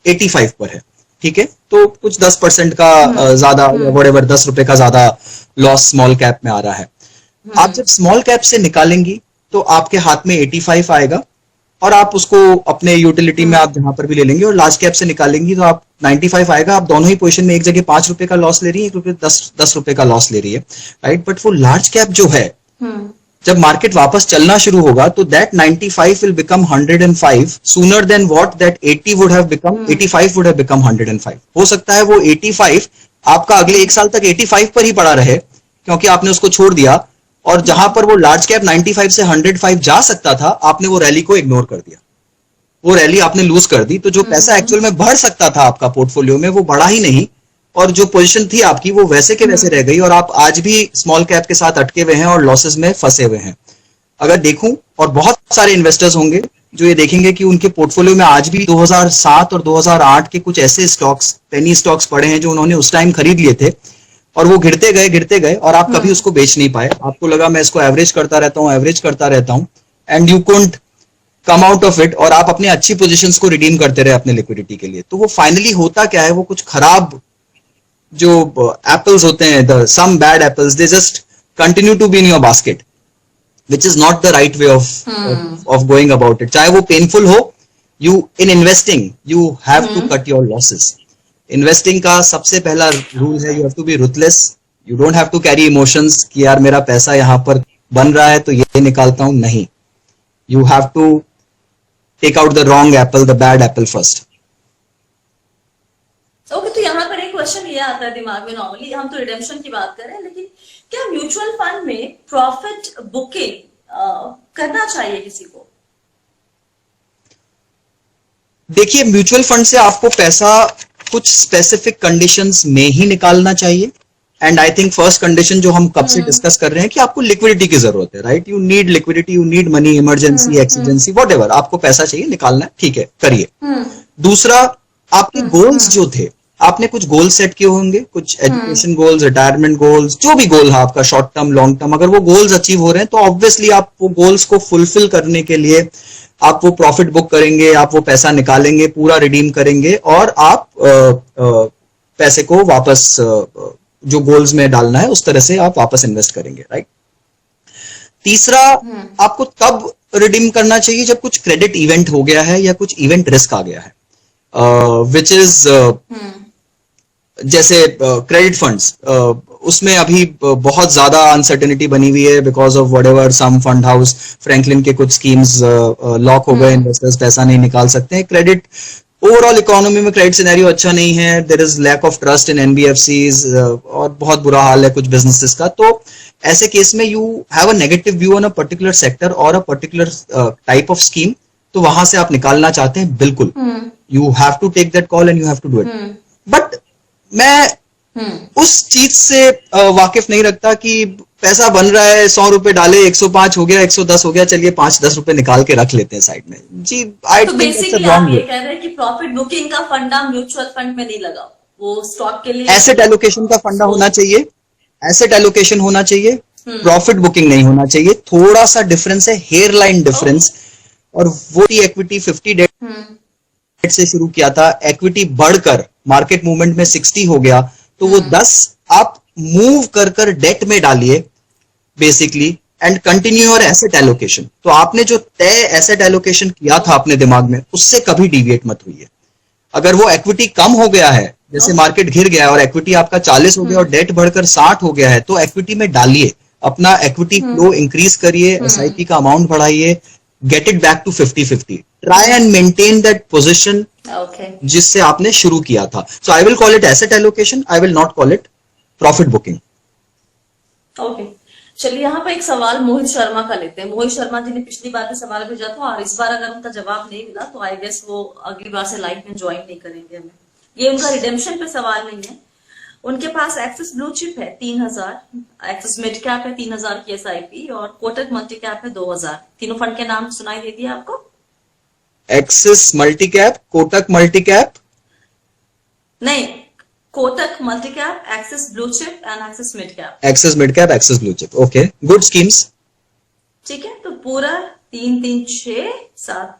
85 पर है, ठीक है। तो कुछ 10% का ज्यादा व्हाटएवर 10 रुपए का ज्यादा लॉस स्मॉल कैप में आ रहा है। आप जब स्मॉल कैप से निकालेंगी तो आपके हाथ में 85 आएगा और आप उसको अपने यूटिलिटी में आप जहां पर भी ले लेंगे, और लार्ज कैप से निकालेंगी तो आप 95 आएगा। आप दोनों ही पोजीशन में एक जगह 5 रुपए का लॉस ले रही है, एक रुपए 10 रुपए का लॉस ले रही है, राइट। बट वो लार्ज कैप जो है, जब मार्केट वापस चलना शुरू होगा तो that 95 will become 105 sooner than what that 80 would have become 85 would have become 105। हो सकता है वो 85 आपका अगले एक साल तक 85 पर ही पड़ा रहे क्योंकि आपने उसको छोड़ दिया, और जहां पर वो लार्ज कैप 95 से 105 जा सकता था, आपने वो रैली को इग्नोर कर दिया, वो रैली आपने लूज कर दी। तो जो पैसा एक्चुअल में बढ़ सकता था आपका पोर्टफोलियो में वो बढ़ा ही नहीं, और जो पोजीशन थी आपकी वो वैसे के वैसे रह गई, और आप आज भी स्मॉल कैप के साथ अटके हुए हैं और लॉसेस में फंसे हुए हैं। अगर देखूं, और बहुत सारे इन्वेस्टर्स होंगे जो ये देखेंगे कि उनके पोर्टफोलियो में आज भी 2007 और 2008 के कुछ ऐसे स्टॉक्स, पेनी स्टॉक्स पड़े हैं जो उन्होंने उस टाइम खरीद लिए थे और वो गिरते गए और आप कभी उसको बेच नहीं पाए। आपको लगा मैं इसको एवरेज करता रहता हूं and you couldn't come out of it, और आप अपनी अच्छी पोजीशंस को रिडीम करते रहे अपने लिक्विडिटी के लिए। तो वो फाइनली होता क्या है, वो कुछ खराब जो एप्पल्स होते हैं, some bad apples, they just continue to be in your basket, which is not the right way of going about it. चाहे वो painful हो, in investing you have to cut your losses. Investing का सबसे पहला rule है, you have to be ruthless. You don't have to carry emotions कि यार मेरा पैसा यहाँ पर बन रहा है तो ये निकालता हूं, नहीं। You have to take out the wrong apple, the bad apple first. Okay, तो यहाँ पर एक क्वेश्चन ये आता है दिमाग में, नॉर्मली हम तो रिडेम्पशन की बात कर रहे हैं, लेकिन क्या म्यूचुअल फंड में प्रॉफिट बुकिंग करना चाहिए किसी को? देखिए, म्यूचुअल फंड से आपको पैसा कुछ स्पेसिफिक कंडीशंस में ही निकालना चाहिए, and I think first condition जो हम कब से डिस्कस कर रहे हैं कि आपको लिक्विडिटी की जरूरत है, right. You need liquidity, you need money, emergency, exigency, whatever, आपको पैसा चाहिए, निकालना है, ठीक है, करिए। दूसरा, आपके गोल्स जो थे, आपने कुछ गोल सेट किए होंगे, कुछ एजुकेशन गोल्स, रिटायरमेंट गोल्स, जो भी गोल है आपका, शॉर्ट टर्म, लॉन्ग टर्म, अगर वो गोल्स अचीव हो रहे हैं तो ऑब्वियसली आप वो गोल्स को फुलफिल करने के लिए आप वो प्रॉफिट बुक करेंगे, आप वो पैसा निकालेंगे, पूरा रिडीम करेंगे, और आप पैसे को वापस जो गोल्स में डालना है उस तरह से आप वापस इन्वेस्ट करेंगे, राइट। तीसरा, आपको तब रिडीम करना चाहिए जब कुछ क्रेडिट इवेंट हो गया है या कुछ इवेंट रिस्क आ गया है, विच इज जैसे क्रेडिट फंड्स, उसमें अभी बहुत ज्यादा अनसर्टेनिटी बनी हुई है because of whatever, some fund house, Franklin के कुछ स्कीम्स लॉक हो गए, इन्वेस्टर्स पैसा नहीं निकाल सकते हैं। क्रेडिट, ओवरऑल इकोनॉमी में क्रेडिट सिनेरियो अच्छा नहीं है, there is lack of trust in NBFCs, और बहुत बुरा हाल है कुछ बिजनेसेस का। तो ऐसे केस में you have a negative view on a particular sector और a particular type of scheme, तो वहां से आप निकालना चाहते हैं, बिल्कुल you have to take that call and you have to do it. But मैं उस चीज से वाकिफ नहीं रखता कि पैसा बन रहा है, 100 रुपए डाले, 105 हो गया, 110 हो गया, चलिए 5-10 रुपए निकाल के रख लेते हैं साइड में जी। आई तो बेसिकली आप ये कह रहे हैं कि प्रॉफिट बुकिंग का फंडा म्यूचुअल फंड में नहीं लगा, वो स्टॉक के लिए एसेट एलोकेशन का फंडा होना चाहिए, एसेट एलोकेशन होना चाहिए, प्रॉफिट बुकिंग नहीं होना चाहिए। थोड़ा सा डिफरेंस है, हेयर लाइन डिफरेंस, और वो इक्विटी 50 डेट से शुरू किया था, एक्विटी बढ़कर मार्केट मूवमेंट में 60 हो गया, तो वो 10 आप मूव कर डेट में डालिए basically, and continue your asset allocation. तो आपने जो तय एसेट एलोकेशन किया था अपने दिमाग में, उससे कभी डिविएट मत हुई है। अगर वो एक्विटी कम हो गया है, जैसे मार्केट गिर गया और एक्विटी आपका 40 हो गया और डेट बढ़कर 60 हो गया है, तो एक्विटी में डालिए, अपना एक्विटी फ्लो इंक्रीज करिए, एसआईपी का अमाउंट बढ़ाइए, get it back to 50-50, try and maintain that position जिससे आपने शुरू किया था। So I will call it asset allocation, I will not call it profit booking. Okay, चलिए यहाँ पर एक सवाल मोहित शर्मा का लेते हैं। मोहित शर्मा जी ने पिछली बार भी सवाल भेजा था और इस बार अगर उनका जवाब नहीं मिला तो आई गेस वो अगली बार से लाइव में ज्वाइन नहीं करेंगे हमें। ये उनका रिडेम्पशन पे सवाल नहीं है। उनके पास एक्सिस ब्लू चिप है 3000, एक्सिस मिड कैप है 3000 की एसआईपी, और कोटक मल्टी कैप है 2000। तीनों फंड के नाम सुनाई दे दिया आपको? Axis multi cap, Kotak multi cap, नहीं, Kotak multi cap, Axis blue chip and Axis mid cap. Axis mid cap, Axis blue chip, okay, good schemes. ठीक है, तो पूरा 3 3 6 7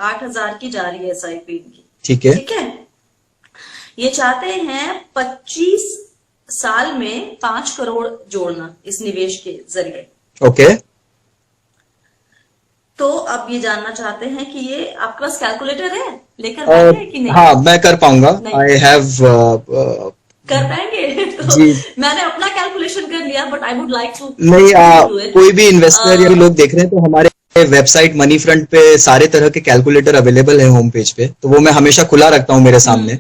8,000 की जा रही है एसआईपी इनकी। ठीक है, ठीक है, ये चाहते हैं 25 साल में 5 करोड़ जोड़ना इस निवेश के जरिए। ओके। तो अब ये जानना चाहते हैं कि ये आपके पास कैलकुलेटर है, लेकर पाएंगे कि नहीं? हाँ, मैं कर पाऊंगा। आई हैव कर पाएंगे? तो जी, मैंने अपना कैलकुलेशन कर लिया, but I would like to नहीं, कोई भी इन्वेस्टर या लोग देख रहे हैं तो हमारे वेबसाइट मनी फ्रंट पे सारे तरह के कैलकुलेटर अवेलेबल है होम पेज पे, तो वो मैं हमेशा खुला रखता हूँ मेरे सामने,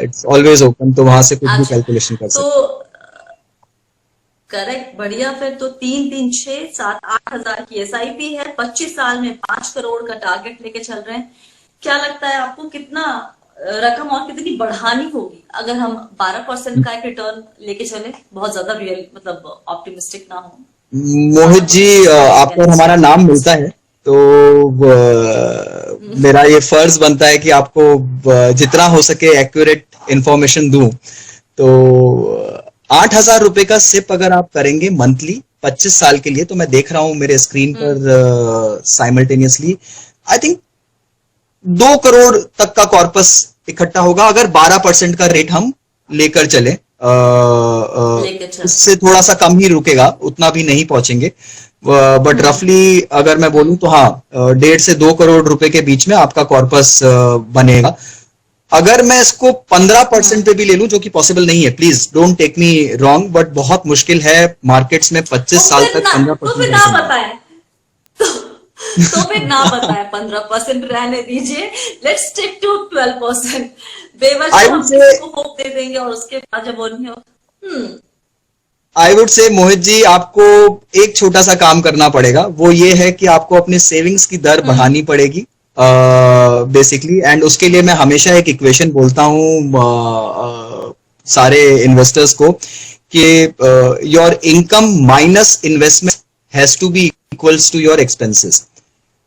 इट्स ऑलवेज ओपन, तो वहां से कुछ भी कैलकुलेशन कर सकते हैं। तो करेक्ट, बढ़िया। फिर तो 3 3 6 7 8,000 की एसआईपी है, 25 साल में 5 करोड़ का टारगेट लेके चल रहे हैं। क्या लगता है आपको, कितना रकम और कितनी बढ़ानी होगी अगर हम 12% का एक रिटर्न लेके चले? बहुत ज्यादा रियल, मतलब ऑप्टिमिस्टिक ना हो। मोहित जी, आपको और हमारा नाम मिलता है तो मेरा ये फर्ज बनता है कि आपको जितना हो सके एक्यूरेट इंफॉर्मेशन दूं। तो 8,000 रुपए का सिप अगर आप करेंगे मंथली 25 साल के लिए, तो मैं देख रहा हूं मेरे स्क्रीन पर साइमल्टेनियसली, आई थिंक 2 करोड़ तक का कॉर्पस इकट्ठा होगा अगर 12% का रेट हम लेकर चले। उससे थोड़ा सा कम ही रुकेगा, उतना भी नहीं पहुंचेंगे, बट रफली अगर मैं बोलूं तो हाँ, 1.5 से 2 करोड़ रुपए के बीच में आपका कॉर्पस बनेगा। अगर मैं इसको 15% पे भी ले लूं, जो कि पॉसिबल नहीं है, please don't take me wrong, but बहुत मुश्किल है मार्केट्स में 25 साल तक 15%। ना बताएं तो फिर ना बताएं, 15% रहने दीजिए, लेट्स स्टिक टू 12%। बेवजह हम किसी को होप दे देंगे और उसके बाद जब वो नहीं हो। आई वुड से मोहित जी, आपको एक छोटा सा काम करना पड़ेगा, वो ये है कि आपको अपने सेविंग्स की दर बढ़ानी पड़ेगी बेसिकली, एंड उसके लिए मैं हमेशा एक इक्वेशन बोलता हूँ सारे इन्वेस्टर्स को कि your income minus investment has to be equals to your expenses.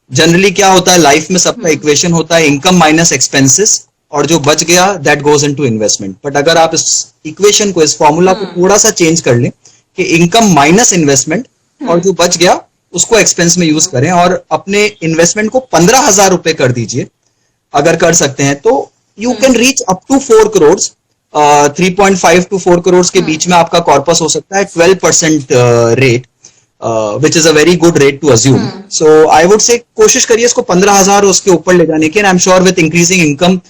Generally क्या होता है लाइफ में, सबका इक्वेशन होता है इनकम माइनस एक्सपेंसेस, और जो बच गया that goes into investment. But अगर आप इस इक्वेशन को, इस फॉर्मूला को थोड़ा सा चेंज कर लें कि इनकम माइनस इन्वेस्टमेंट, और जो बच गया उसको एक्सपेंस में यूज करें, और अपने इन्वेस्टमेंट को 15,000 रुपए कर दीजिए अगर कर सकते हैं, तो you can reach up to 4 crore. 3.5 to 4 crore के बीच में आपका कॉर्पस हो सकता है 12% rate, which is a very good rate to assume. So I would say कोशिश करिए इसको 15,000 उसके ऊपर ले जाने की, and I'm sure with increasing income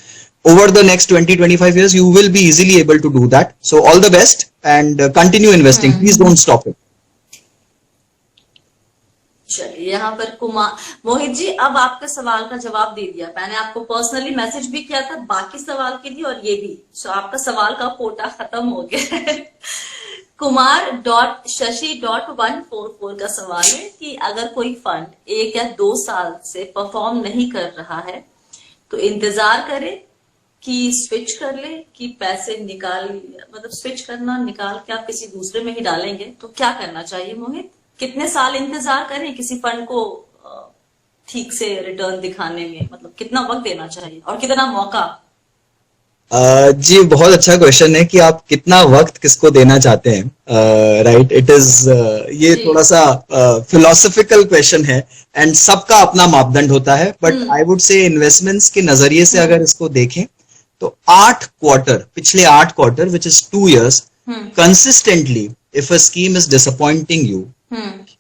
over the next 20-25 years you will be easily able to do that. So all the best and continue investing. Please don't stop it. चलिए, यहाँ पर कुमार मोहित जी, अब आपके सवाल का जवाब दे दिया। मैंने आपको पर्सनली मैसेज भी किया था बाकी सवाल के लिए, और ये भी, so आपका सवाल का कोटा खत्म हो गया। Kumar.shashi.144 का सवाल है कि अगर कोई फंड 1 या 2 साल से परफॉर्म नहीं कर रहा है तो इंतजार करे कि स्विच कर ले, कि पैसे निकाल, मतलब स्विच करना, निकाल के आप किसी दूसरे में ही डालेंगे, तो क्या करना चाहिए मोहित? कितने साल इंतजार करें किसी फंड को ठीक से रिटर्न दिखाने में, मतलब कितना वक्त देना चाहिए और कितना मौका? जी, बहुत अच्छा क्वेश्चन है कि आप कितना वक्त किसको देना चाहते हैं, राइट? इट इज ये थोड़ा सा फिलोसफिकल क्वेश्चन है, एंड सबका अपना मापदंड होता है, बट आई वुड से इन्वेस्टमेंट्स के नजरिए से अगर इसको देखें तो 8 क्वार्टर, पिछले 8 quarter which is 2 years consistently, if a scheme is disappointing you,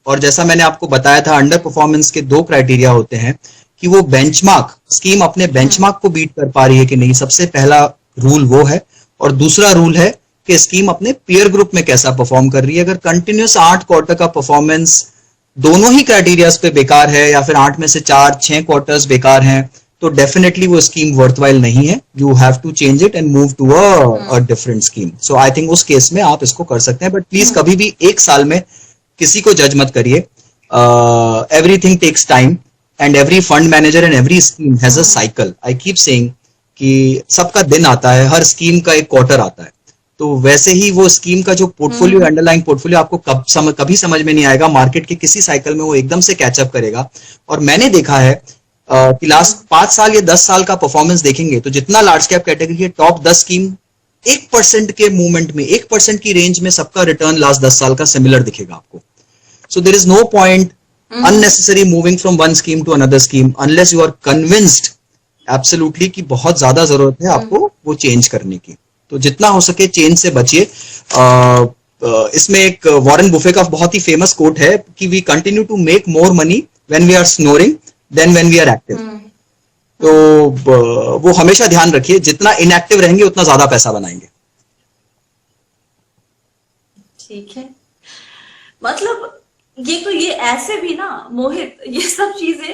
और जैसा मैंने आपको बताया था अंडर परफॉर्मेंस के 2 क्राइटेरिया होते हैं कि वो बेंचमार्क, स्कीम अपने बेंचमार्क को बीट कर पा रही है कि नहीं, सबसे पहला रूल वो है, और दूसरा रूल है कि स्कीम अपने पीयर ग्रुप में कैसा परफॉर्म कर रही है। अगर कंटिन्यूस 8 क्वार्टर का परफॉर्मेंस दोनों ही क्राइटेरियाज पे बेकार है, या फिर 8 में से 4-6 क्वार्टर्स बेकार हैं, तो डेफिनेटली वो स्कीम वर्थवाइल नहीं है। You have to change it and move to a different scheme. So I think उस केस में आप इसको कर सकते हैं, बट प्लीज कभी भी 1 साल में किसी को जज मत करिए। Everything takes time, and every fund manager and every scheme has a cycle. I keep saying कि सबका दिन आता है, हर स्कीम का एक क्वार्टर आता है, तो वैसे ही वो स्कीम का जो पोर्टफोलियो, अंडरलाइंग पोर्टफोलियो आपको कभी समझ में नहीं आएगा, मार्केट के किसी साइकिल में वो एकदम से कैचअप करेगा। और मैंने देखा है कि लास्ट 5 साल या 10 साल का परफॉर्मेंस देखेंगे तो जितना लार्ज कैप कैटेगरी है, टॉप 10 स्कीम 1% के मूवमेंट में, 1% की रेंज में सबका रिटर्न लास्ट 10 साल का सिमिलर दिखेगा आपको। So there is no point unnecessary moving from one scheme to another scheme unless you are convinced absolutely कि बहुत ज्यादा जरूरत है आपको वो चेंज करने की। तो जितना हो सके चेंज से बचिए। इसमें एक वॉरेन बुफे का बहुत ही फेमस कोट है कि we continue to make more money when we are snoring then when we are active. तो वो हमेशा ध्यान रखिए, जितना इनएक्टिव रहेंगे उतना ज्यादा पैसा बनाएंगे। ठीक है, मतलब ये ऐसे भी ना मोहित, ये सब चीजें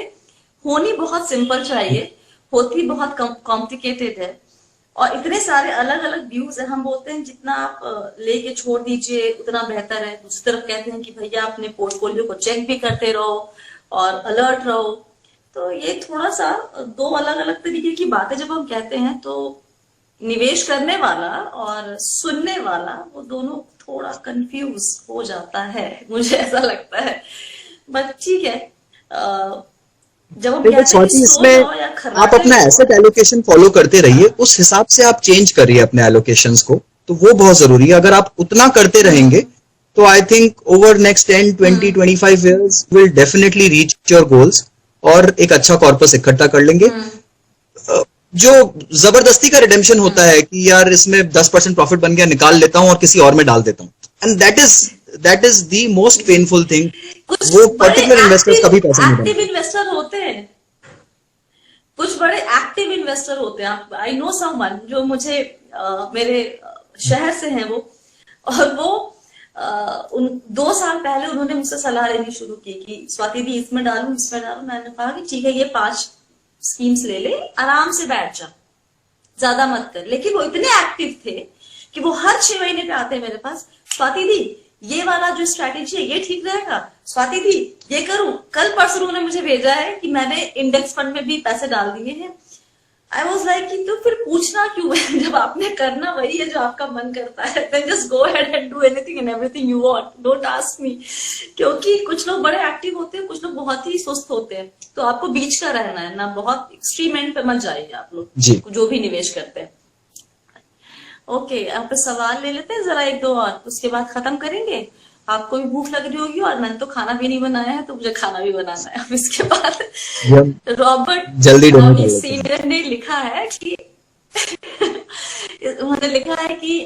होनी बहुत सिंपल चाहिए, होती बहुत कॉम्प्लिकेटेड है और इतने सारे अलग अलग व्यूज है। हम बोलते हैं जितना आप लेके छोड़ दीजिए उतना बेहतर है। दूसरी तरफ कहते हैं कि भैया अपने पोर्टफोलियो को चेक भी करते रहो और अलर्ट रहो। तो ये थोड़ा सा दो अलग अलग तरीके की बातें जब हम कहते हैं तो निवेश करने वाला और सुनने वाला वो दोनों थोड़ा कंफ्यूज हो जाता है, मुझे ऐसा लगता है। बट ठीक है, जब हम कहते हैं कि सो जाओ या आप अपना एसेट एलोकेशन फॉलो करते रहिए, उस हिसाब से आप चेंज करिए अपने एलोकेशंस को, तो वो बहुत जरूरी है। अगर आप उतना करते रहेंगे तो I think over next 10, 20, 25 years will definitely reach your goals और एक अच्छा कॉर्पस इकट्ठा कर लेंगे। जो जबरदस्ती का रिडेम्पशन होता है कि यार इसमें 10% प्रॉफिट बन गया, निकाल लेता हूं और किसी और में डाल देता हूं, and that is the most painful thing. वो पर्टिकुलर इन्वेस्टर्स कभी पैसा नहीं एक्टिव इन्वेस्टर होते हैं, कुछ बड़े एक्टिव इन्वेस्टर होते हैं। आई नो समवन जो मुझे मेरे शहर से हैं वो, और वो उन 2 साल पहले उन्होंने मुझसे सलाह लेनी शुरू की कि स्वाति दी इसमें डालूं इसमें डालूं। मैंने कहा कि ठीक है ये 5 स्कीम्स ले ले, आराम से बैठ जा, ज्यादा मत कर। लेकिन वो इतने एक्टिव थे कि वो हर 6 महीने पे आते मेरे पास, स्वाति दी ये वाला जो स्ट्रैटेजी है ये ठीक रहेगा, स्वाति दी ये करूं। कल परसों उन्होंने मुझे भेजा है कि मैंने इंडेक्स फंड में भी पैसे डाल दिए हैं। आई वॉज लाइक कि तो फिर पूछना क्यों है, जब आपने करना वही है जो आपका मन करता है, then just go ahead and do anything and everything you want, don't ask me. क्योंकि कुछ लोग बड़े एक्टिव होते हैं, कुछ लोग बहुत ही सुस्त होते हैं, तो आपको बीच का रहना है ना, बहुत एक्सट्रीम एंड पे मत जाइए आप लोग जो भी निवेश करते हैं। ओके, आप सवाल ले लेते हैं जरा 1-2 और, उसके बाद खत्म करेंगे। आपको भी भूख लग रही होगी और मैंने तो खाना भी नहीं बनाया है, तो मुझे खाना भी बनाना है अब इसके बाद। रॉबर्ट जल्दी सीनियर ने लिखा है कि उन्होंने लिखा है कि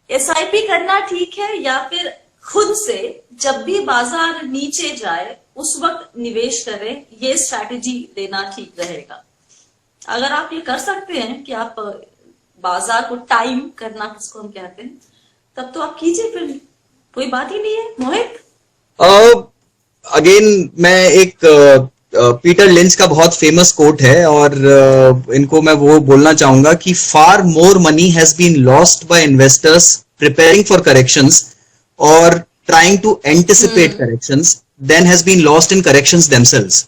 SIP करना ठीक है या फिर खुद से जब भी बाजार नीचे जाए उस वक्त निवेश करें, ये स्ट्रैटेजी लेना ठीक रहेगा। अगर आप ये कर सकते हैं कि आप बाजार को टाइम करना जिसको हम कहते हैं, तब तो आप कीजिए, फिर कोई बात ही नहीं है। मोहित अगेन मैं एक पीटर लिंच का बहुत फेमस कोट है और इनको मैं वो बोलना चाहूंगा कि far more money has been lost by investors preparing for corrections और trying to anticipate corrections than has been lost in corrections themselves.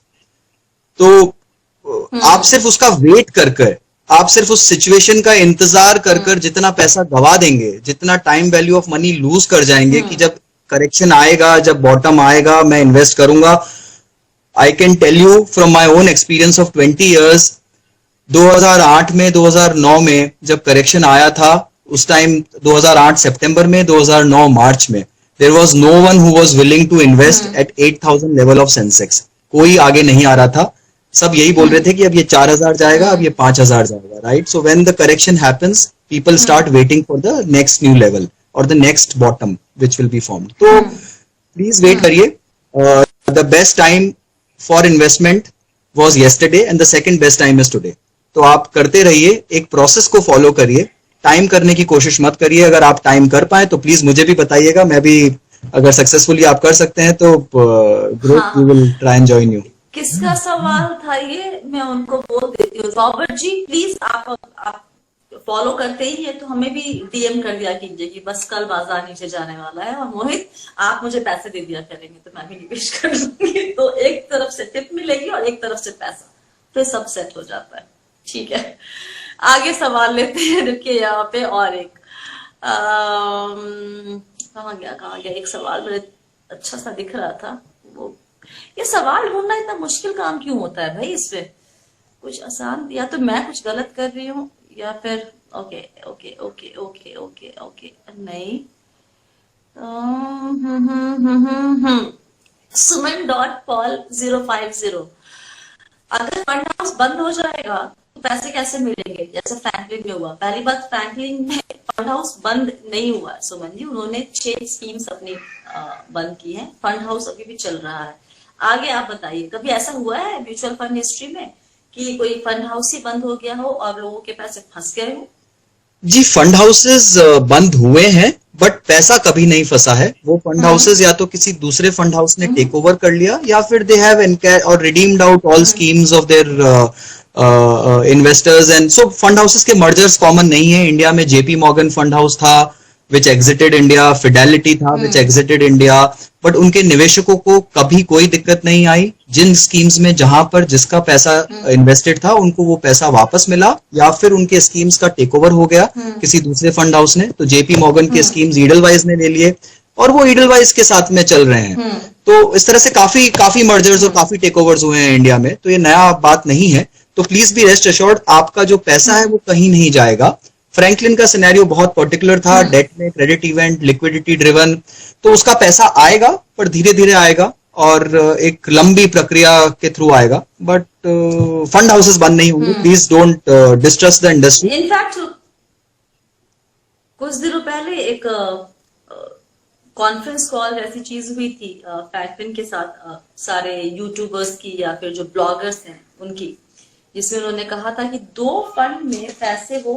तो आप सिर्फ उसका वेट कर आप सिर्फ उस सिचुएशन का इंतजार कर जितना पैसा गवा देंगे, जितना time value of money lose कर जाएंगे कि जब करेक्शन आएगा, जब बॉटम आएगा, मैं इन्वेस्ट करूंगा। I can tell you from my own experience of 20 years, 2008 में 2009 में जब करेक्शन आया था, उस टाइम 2008 सितंबर में, 2009 मार्च में, there was no one who was willing to invest at 8000 level of Sensex. कोई आगे नहीं आ रहा था, सब यही बोल रहे थे कि अब ये 4000 जाएगा, अब ये 5000 जाएगा, right? So when the correction happens, people start waiting for the next new level और the next bottom which will be formed. तो प्लीज वेट करिए। The best time for investment was yesterday and the second best time is today. तो आप करते रहिए, एक process को follow करिए, टाइम करने की कोशिश मत करिए। अगर आप टाइम कर पाए तो प्लीज मुझे भी बताइएगा, मैं भी, अगर सक्सेसफुली आप कर सकते हैं तो group we will try and join you. किसका सवाल था ये, मैं उनको बोल देती हूँ। रॉबर्ट जी प्लीज आप फॉलो करते ही है तो हमें भी DM कर दिया कीजिए कि बस कल बाजार नीचे जाने वाला है, और मोहित आप मुझे पैसे दे दिया करेंगे तो मैं भी निवेश कर लूंगी। तो एक तरफ से टिप मिलेगी और एक तरफ से पैसा, फिर सब सेट हो जाता है। ठीक है, आगे सवाल लेते हैं, रुकिए यहाँ पे और एक कहाँ गया एक सवाल मेरे अच्छा सा दिख रहा था वो। ये सवाल ढूंढना इतना मुश्किल काम क्यों होता है भाई इसमें? कुछ आसान, या तो मैं कुछ गलत कर रही हूँ या फिर okay okay okay okay okay okay नहीं। सुमन डॉट पॉल 050, अगर फंड हाउस बंद हो जाएगा तो पैसे कैसे मिलेंगे? जैसे फ्रैंकलिन में हुआ। पहली बात, फ्रैंकलिन में फंड हाउस बंद नहीं हुआ सुमन जी, उन्होंने 6 स्कीम्स अपनी बंद की हैं, फंड हाउस अभी भी चल रहा है। आगे आप बताइए, कभी ऐसा हुआ है म्यूचुअल फंड हिस्ट्री में कि कोई फंड हाउस ही बंद हो गया हो और लोगों के पैसे फंस गए हो? जी, फंड हाउसेस बंद हुए हैं बट पैसा कभी नहीं फंसा है। वो फंड हाउसेस या तो किसी दूसरे फंड हाउस ने टेक ओवर कर लिया या फिर दे हैव और redeemed out all schemes of their investors. And so fund houses के मर्जर्स कॉमन नहीं है। इंडिया में जेपी मॉर्गन फंड हाउस था विच एग्जिटेड इंडिया, फिडेलिटी था विच एग्जिटेड इंडिया, बट उनके निवेशकों को कभी कोई दिक्कत नहीं आई। जिन स्कीम्स में जहां पर जिसका पैसा इन्वेस्टेड था उनको वो पैसा वापस मिला या फिर उनके स्कीम्स का टेक ओवर हो गया किसी दूसरे फंड हाउस ने। तो जेपी मॉर्गन के स्कीम्स ईडलवाइज ने ले लिए और वो ईडलवाइज के साथ में चल रहे हैं। तो इस तरह से काफी मर्जर्स और काफी टेक ओवर्स हुए हैं इंडिया में, तो ये नया बात नहीं है। तो प्लीज बी रेस्ट अश्योर्ड, आपका जो पैसा है वो कहीं नहीं जाएगा। फ्रैंकलिन का सिनेरियो बहुत पर्टिकुलर था, डेट में, क्रेडिट इवेंट, लिक्विडिटी ड्रिवन, तो उसका पैसा आएगा पर धीरे धीरे आएगा और एक लंबी प्रक्रिया के थ्रू आएगा। बट फंड हाउसेस बंद नहीं होंगे, please don't distrust the industry. In fact कुछ दिनों पहले एक कॉन्फ्रेंस कॉल ऐसी चीज हुई थी फ्रैंकलिन के साथ, सारे यूट्यूबर्स की या फिर जो ब्लॉगर्स हैं उनकी, जिसमें उन्होंने कहा था कि 2 फंड में पैसे वो,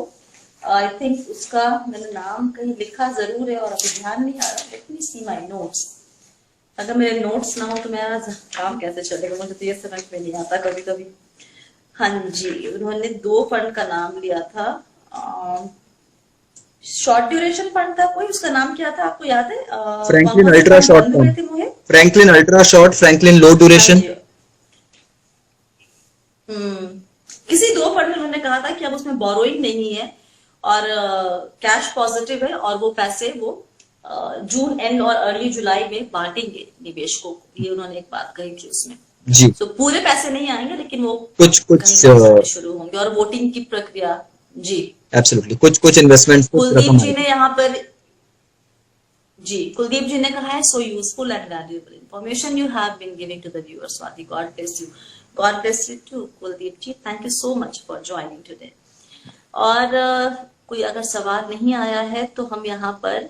आई थिंक उसका मैंने नाम कहीं लिखा जरूर है और अभी ध्यान नहीं आ रहा। Let me see my notes. अगर मेरे नोट्स ना हो तो मेरा काम कैसे चलेगा, मुझे तो ये समझ में नहीं आता कभी कभी। हाँ जी, उन्होंने 2 फंड का नाम लिया था। शॉर्ट ड्यूरेशन फंड था कोई, उसका नाम क्या था आपको याद है? Franklin ultra short fund, Franklin ultra short, Franklin low duration. किसी 2 फंड में उन्होंने कहा था कि अब उसमें बोरोइंग नहीं है और कैश पॉजिटिव है और वो पैसे वो जून एंड और अर्ली जुलाई में बांटेंगे निवेशकों को। ये उन्होंने एक बात कही थी उसमें जी। तो पूरे पैसे नहीं आएंगे लेकिन वो कुछ शुरू होंगे और वोटिंग की प्रक्रिया। जी एब्सोल्युटली, कुछ इन्वेस्टमेंट। कुलदीप जी ने यहाँ पर कुलदीप जी ने कहा है, so useful and valuable information you have been giving to the viewers. Swati, God bless you. God bless you too Kuldeep ji, thank you so much for joining today. और कोई अगर सवाल नहीं आया है तो हम यहाँ पर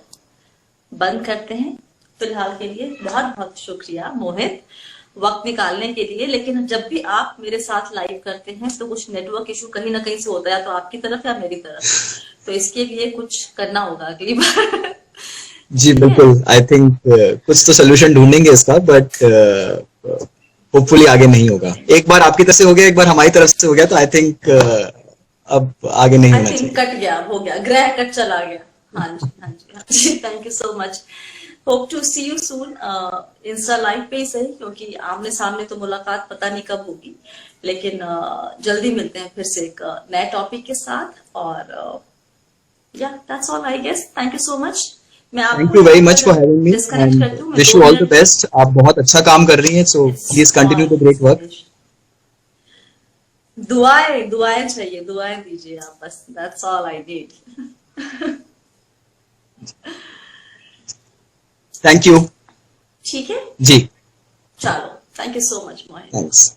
बंद करते हैं फिलहाल के लिए। बहुत बहुत शुक्रिया मोहित वक्त निकालने के लिए। लेकिन जब भी आप मेरे साथ लाइव करते हैं तो कुछ नेटवर्क इशू कहीं ना कहीं से होता है, तो आपकी तरफ या मेरी तरफ, तो इसके लिए कुछ करना होगा अगली बार। जी बिल्कुल, आई थिंक कुछ तो सोल्यूशन ढूंढेंगे इसका, बट होपफुली आगे नहीं होगा। एक बार आपकी तरफ से हो गया, एक बार हमारी तरफ से हो गया, तो आई थिंक अब आगे नहीं होना चाहिए। कट गया, हो गया, ग्रह कट चला गया। हाँ जी हाँ जी हाँ जी, thank you so much. Hope to see you soon, insta live पे ही सही, क्योंकि आमने सामने तो मुलाकात पता नहीं कब होगी, लेकिन जल्दी मिलते हैं फिर से एक नए टॉपिक के साथ। और या that's all I guess. Thank you so much. मैं आपको thank you very much for having me and wish you all the best. आप बहुत अच्छा काम कर रही हैं, so please continue the great work. दुआएं चाहिए, दुआएं दीजिए आप बस, that's all I need. Thank you. ठीक है जी, चलो, thank you so much Mohit. Thanks.